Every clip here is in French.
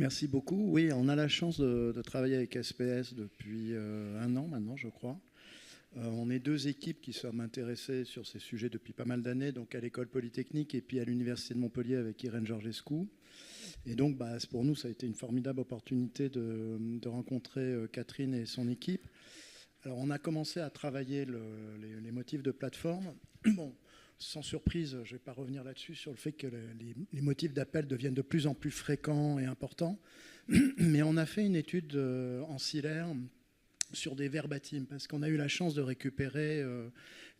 Merci beaucoup. Oui, on a la chance de travailler avec SPS depuis 1 an maintenant, je crois. On est 2 équipes qui sommes intéressées sur ces sujets depuis pas mal d'années, donc à l'École Polytechnique et puis à l'Université de Montpellier avec Irène Georgescu. Et donc, pour nous, ça a été une formidable opportunité de rencontrer Catherine et son équipe. Alors, on a commencé à travailler les motifs de plateforme. Bon, sans surprise, je ne vais pas revenir là-dessus, sur le fait que les motifs d'appel deviennent de plus en plus fréquents et importants. Mais on a fait une étude ancillaire sur des verbatims, parce qu'on a eu la chance de récupérer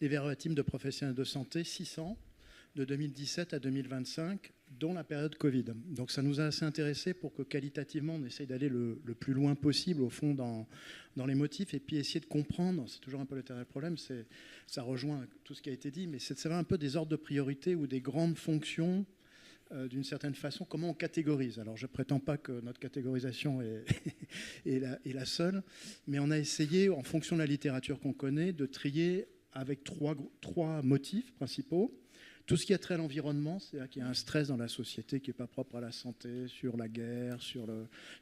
les verbatims de professionnels de santé, 600, de 2017 à 2025, dont la période Covid. Donc ça nous a assez intéressés pour que qualitativement on essaye d'aller le plus loin possible au fond dans les motifs et puis essayer de comprendre, c'est toujours un peu l'éternel problème, ça rejoint tout ce qui a été dit, mais c'est de savoir un peu des ordres de priorité ou des grandes fonctions d'une certaine façon, comment on catégorise. Alors je ne prétends pas que notre catégorisation est la seule, mais on a essayé, en fonction de la littérature qu'on connaît, de trier avec trois motifs principaux. Tout ce qui a trait à l'environnement, c'est-à-dire qu'il y a un stress dans la société qui n'est pas propre à la santé, sur la guerre, sur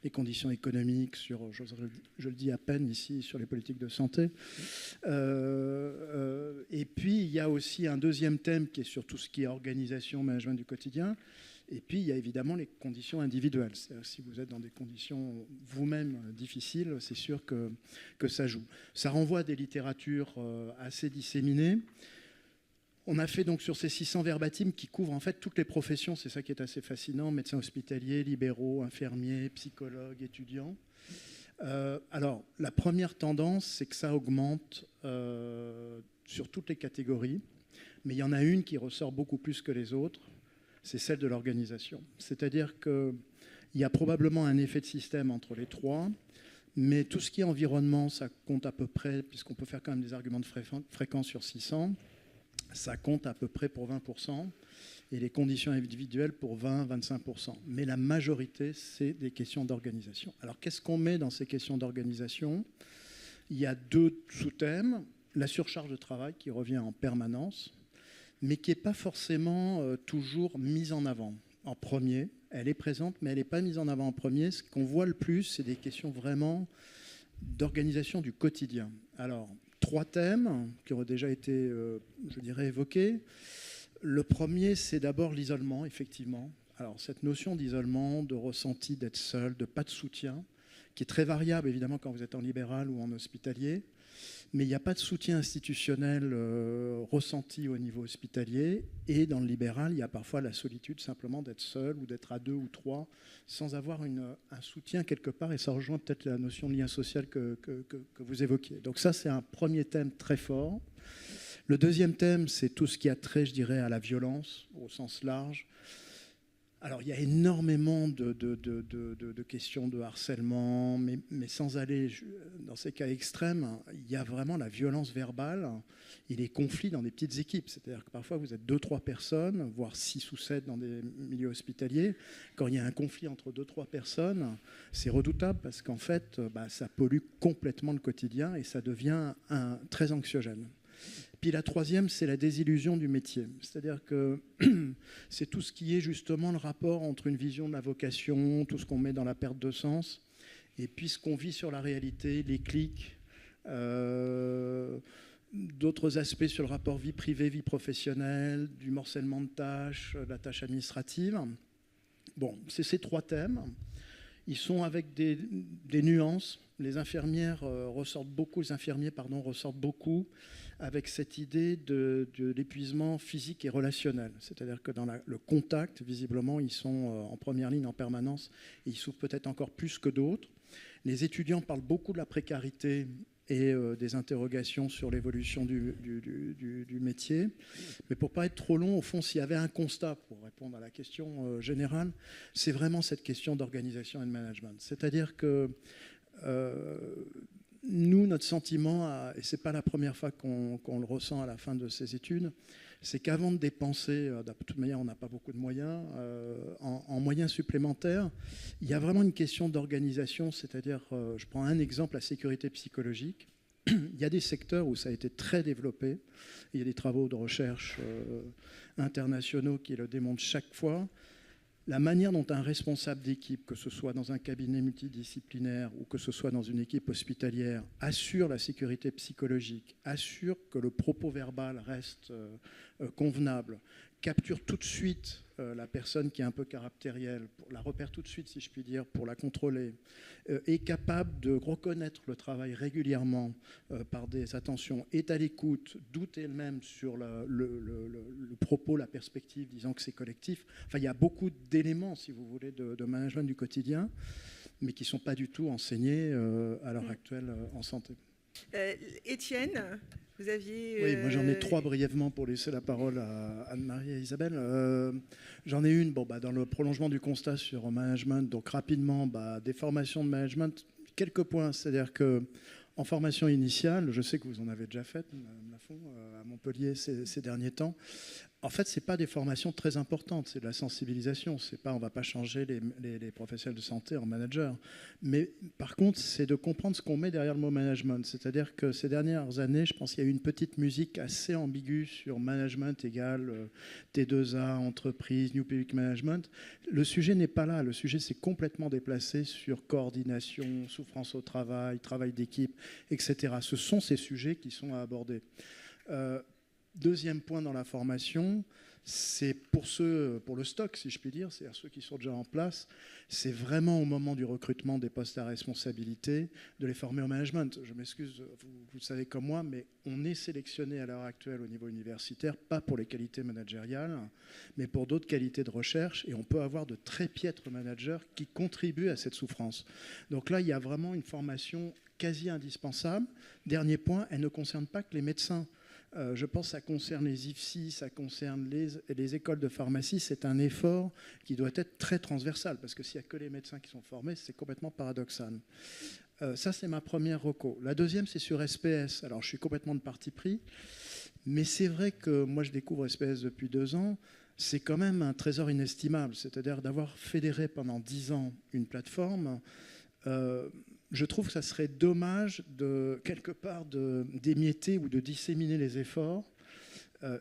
les conditions économiques, sur, je le dis à peine ici, sur les politiques de santé. Et puis, il y a aussi un deuxième thème qui est sur tout ce qui est organisation, management du quotidien. Et puis, il y a évidemment les conditions individuelles. C'est-à-dire si vous êtes dans des conditions vous-même difficiles, c'est sûr que ça joue. Ça renvoie à des littératures assez disséminées. On a fait donc sur ces 600 verbatims qui couvrent en fait toutes les professions, c'est ça qui est assez fascinant, médecins hospitaliers, libéraux, infirmiers, psychologues, étudiants. Alors, la première tendance, c'est que ça augmente sur toutes les catégories, mais il y en a une qui ressort beaucoup plus que les autres, c'est celle de l'organisation. C'est-à-dire qu'il y a probablement un effet de système entre les trois, mais tout ce qui est environnement, ça compte à peu près, puisqu'on peut faire quand même des arguments de fréquence sur 600, ça compte à peu près pour 20%, et les conditions individuelles pour 20-25%. Mais la majorité, c'est des questions d'organisation. Alors, qu'est-ce qu'on met dans ces questions d'organisation ? Il y a 2 sous-thèmes. La surcharge de travail qui revient en permanence, mais qui n'est pas forcément toujours mise en avant en premier. Elle est présente, mais elle n'est pas mise en avant en premier. Ce qu'on voit le plus, c'est des questions vraiment d'organisation du quotidien. Alors, 3 thèmes qui ont déjà été, je dirais, évoqués. Le premier, c'est d'abord l'isolement, effectivement. Alors, cette notion d'isolement, de ressenti d'être seul, de pas de soutien, qui est très variable, évidemment, quand vous êtes en libéral ou en hospitalier. Mais il n'y a pas de soutien institutionnel ressenti au niveau hospitalier. Et dans le libéral, il y a parfois la solitude simplement d'être seul ou d'être à 2 ou 3 sans avoir un soutien quelque part. Et ça rejoint peut-être la notion de lien social que vous évoquiez. Donc ça, c'est un premier thème très fort. Le deuxième thème, c'est tout ce qui a trait, je dirais, à la violence au sens large. Alors, il y a énormément de questions de harcèlement, mais sans aller dans ces cas extrêmes, il y a vraiment la violence verbale et les conflits dans des petites équipes. C'est-à-dire que parfois, vous êtes 2-3 personnes, voire 6 ou 7 dans des milieux hospitaliers. Quand il y a un conflit entre 2-3 personnes, c'est redoutable parce qu'en fait, ça pollue complètement le quotidien et ça devient très anxiogène. Puis la troisième, c'est la désillusion du métier. C'est-à-dire que c'est tout ce qui est justement le rapport entre une vision de la vocation, tout ce qu'on met dans la perte de sens, et puis ce qu'on vit sur la réalité, les clics, d'autres aspects sur le rapport vie privée, vie professionnelle, du morcellement de tâches, la tâche administrative. Bon, c'est ces 3 thèmes. Ils sont avec des nuances. Les infirmiers ressortent beaucoup avec cette idée de l'épuisement physique et relationnel. C'est-à-dire que dans le contact, visiblement, ils sont en première ligne en permanence et ils souffrent peut-être encore plus que d'autres. Les étudiants parlent beaucoup de la précarité et des interrogations sur l'évolution du métier. Mais pour ne pas être trop long, au fond, s'il y avait un constat, pour répondre à la question générale, c'est vraiment cette question d'organisation et de management. C'est-à-dire que nous, notre sentiment, et ce n'est pas la première fois qu'on le ressent à la fin de ces études, c'est qu'avant de dépenser, de toute manière on n'a pas beaucoup de moyens, en moyens supplémentaires, il y a vraiment une question d'organisation, c'est-à-dire, je prends un exemple, la sécurité psychologique. Il y a des secteurs où ça a été très développé, il y a des travaux de recherche internationaux qui le démontrent chaque fois. la manière dont un responsable d'équipe, que ce soit dans un cabinet multidisciplinaire ou que ce soit dans une équipe hospitalière, assure la sécurité psychologique, assure que le propos verbal reste convenable, capture tout de suite la personne qui est un peu caractérielle, la repère tout de suite, si je puis dire, pour la contrôler, est capable de reconnaître le travail régulièrement par des attentions, est à l'écoute, doute elle-même sur le propos, la perspective, disant que c'est collectif. Enfin, il y a beaucoup d'éléments, si vous voulez, de management du quotidien, mais qui ne sont pas du tout enseignés à l'heure actuelle en santé. Étienne, vous aviez... Oui, moi j'en ai 3 brièvement pour laisser la parole à Anne-Marie et Isabelle. J'en ai une dans le prolongement du constat sur le management, donc rapidement, des formations de management, quelques points, c'est-à-dire qu'en formation initiale, je sais que vous en avez déjà fait, Mme Lafont, à Montpellier ces derniers temps. En fait, ce n'est pas des formations très importantes, c'est de la sensibilisation. On ne va pas changer les professionnels de santé en managers. Mais par contre, c'est de comprendre ce qu'on met derrière le mot management. C'est-à-dire que ces dernières années, je pense qu'il y a eu une petite musique assez ambiguë sur management égale T2A, entreprise, New Public Management. Le sujet n'est pas là. Le sujet s'est complètement déplacé sur coordination, souffrance au travail, travail d'équipe, etc. Ce sont ces sujets qui sont à aborder. Deuxième point dans la formation, c'est pour le stock, si je puis dire, c'est-à-dire ceux qui sont déjà en place, c'est vraiment au moment du recrutement des postes à responsabilité de les former au management. Je m'excuse, vous le savez comme moi, mais on est sélectionné à l'heure actuelle au niveau universitaire, pas pour les qualités managériales, mais pour d'autres qualités de recherche, et on peut avoir de très piètres managers qui contribuent à cette souffrance. Donc là, il y a vraiment une formation quasi indispensable. Dernier point, elle ne concerne pas que les médecins. Je pense que ça concerne les IFSI, ça concerne les écoles de pharmacie. C'est un effort qui doit être très transversal, parce que s'il n'y a que les médecins qui sont formés, c'est complètement paradoxal. Ça, c'est ma première reco. La deuxième, c'est sur SPS. Alors, je suis complètement de parti pris, mais c'est vrai que moi, je découvre SPS depuis 2 ans. C'est quand même un trésor inestimable, c'est-à-dire d'avoir fédéré pendant 10 ans une plateforme. Je trouve que ça serait dommage quelque part d'émietter ou de disséminer les efforts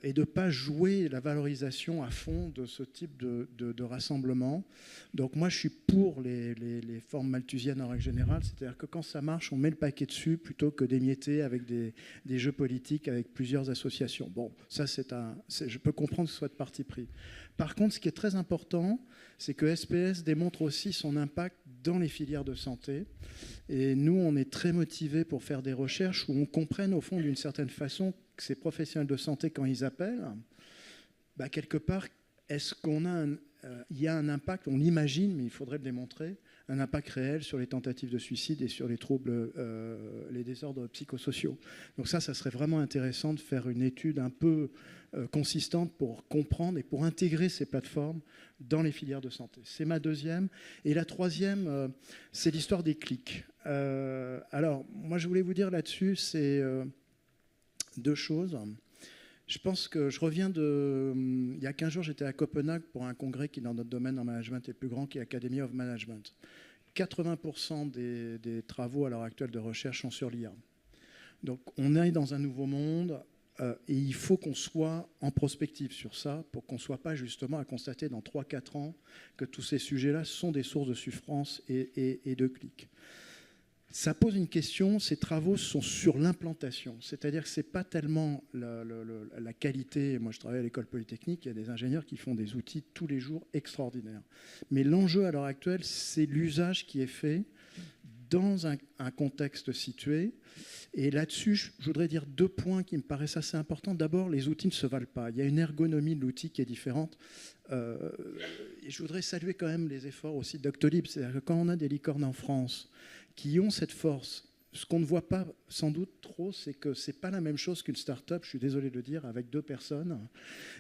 et de ne pas jouer la valorisation à fond de ce type de rassemblement. Donc moi, je suis pour les formes malthusiennes en règle générale, c'est-à-dire que quand ça marche, on met le paquet dessus plutôt que d'émietter avec des jeux politiques avec plusieurs associations. Bon, ça, je peux comprendre que ce soit de parti pris. Par contre, ce qui est très important, c'est que SPS démontre aussi son impact dans les filières de santé. Et nous, on est très motivés pour faire des recherches où on comprenne au fond d'une certaine façon que ces professionnels de santé, quand ils appellent, quelque part, est-ce il y a un impact, on l'imagine, mais il faudrait le démontrer, un impact réel sur les tentatives de suicide et sur les troubles, les désordres psychosociaux. Donc ça serait vraiment intéressant de faire une étude un peu consistante pour comprendre et pour intégrer ces plateformes dans les filières de santé. C'est ma deuxième. Et la troisième, c'est l'histoire des clics. Alors, moi, je voulais vous dire là-dessus, c'est 2 choses. Je pense que je reviens il y a 15 jours, j'étais à Copenhague pour un congrès qui, dans notre domaine en management, est le plus grand, qui est Academy of Management. 80% des travaux à l'heure actuelle de recherche sont sur l'IA. Donc, on est dans un nouveau monde et il faut qu'on soit en prospective sur ça pour qu'on ne soit pas justement à constater dans 3-4 ans que tous ces sujets-là sont des sources de souffrance et de clics. Ça pose une question, ces travaux sont sur l'implantation, c'est-à-dire que ce n'est pas tellement la qualité. Moi, je travaille à l'école polytechnique, il y a des ingénieurs qui font des outils tous les jours extraordinaires. Mais l'enjeu à l'heure actuelle, c'est l'usage qui est fait dans un contexte situé. Et là-dessus, je voudrais dire 2 points qui me paraissent assez importants. D'abord, les outils ne se valent pas. Il y a une ergonomie de l'outil qui est différente. Et je voudrais saluer quand même les efforts aussi de Doctolib. C'est-à-dire que quand on a des licornes en France qui ont cette force, ce qu'on ne voit pas sans doute trop, c'est que ce n'est pas la même chose qu'une start-up, je suis désolé de le dire, avec 2 personnes.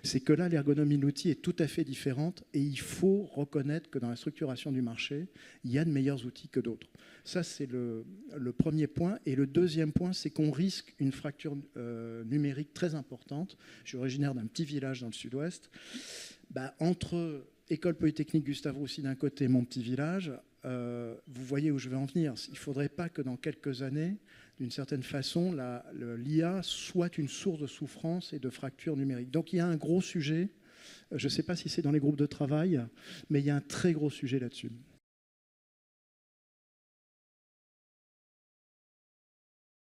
C'est que là, l'ergonomie de l'outil est tout à fait différente et il faut reconnaître que dans la structuration du marché, il y a de meilleurs outils que d'autres. Ça, c'est le premier point. Et le deuxième point, c'est qu'on risque une fracture numérique très importante. Je suis originaire d'un petit village dans le sud-ouest. Entre École Polytechnique Gustave Roussy d'un côté et mon petit village, vous voyez où je vais en venir. Il ne faudrait pas que dans quelques années, d'une certaine façon, l'IA soit une source de souffrance et de fracture numérique. Donc il y a un gros sujet Je ne sais pas si c'est dans les groupes de travail, mais il y a un très gros sujet là-dessus.